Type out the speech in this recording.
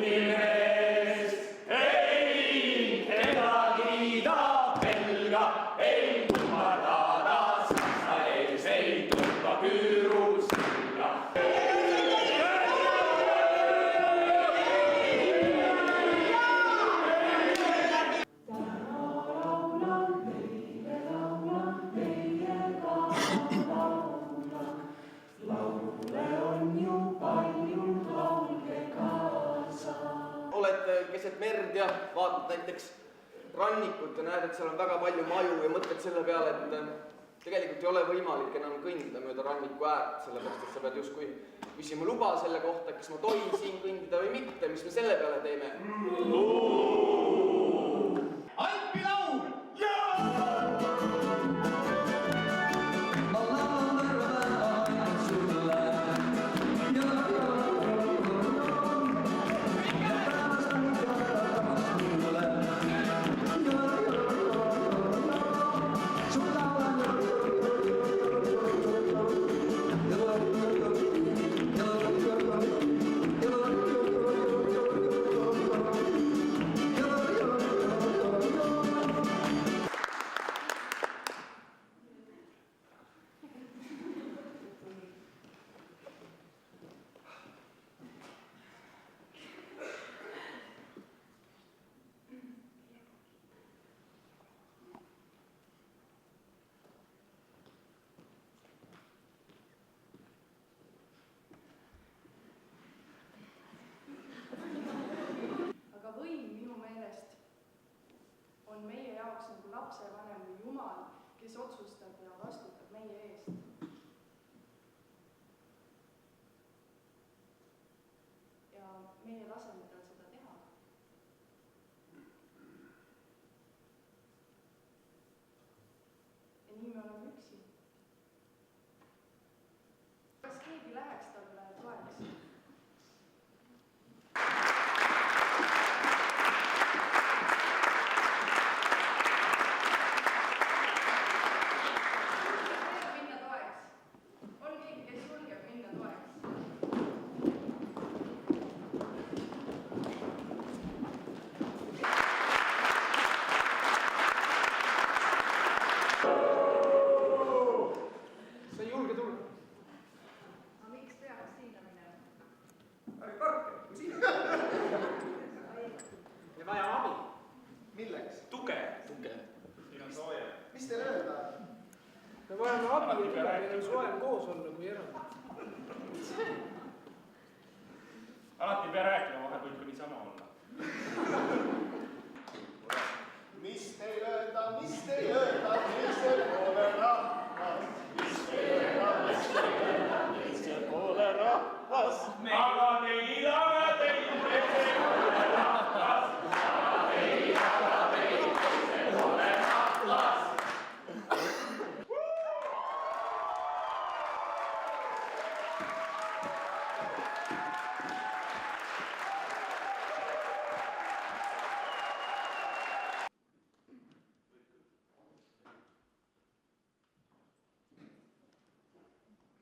mees, ei kedagi ta pelga, ei kummarda ta saksa ees, ei tõmba küüru silla. Oled keset merd ja vaatad näiteks rannikut ja näed, et seal on väga palju maju ja mõtled selle peale, et tegelikult ei ole võimalik enam kõndida mööda ranniku äärt, sellepärast et sa pead justkui küsima luba selle kohta, kas ma tohin siin kõndida või mitte, mis me selle peale teeme? Alpi laul! Aga võim minu meelest on meie jaoks nagu lapsevanem või Jumal, kes otsustab ja vastutab meie eest. Ja meie laseme tal seda teha. Ja nii me oleme üksi. Kas keegi läheks talle toeks? Me vajame abi. Milleks? Tuge. Siin on sooja. Mis teil öelda? Me vajame abi, et meil on soojem koos olla kui enam. Alati ei pea rääkima, vahel võib ka niisama olla. Mis teil öelda, teisel poole rahvas? Mis teil öelda, teisel poole rahvas? Aga teil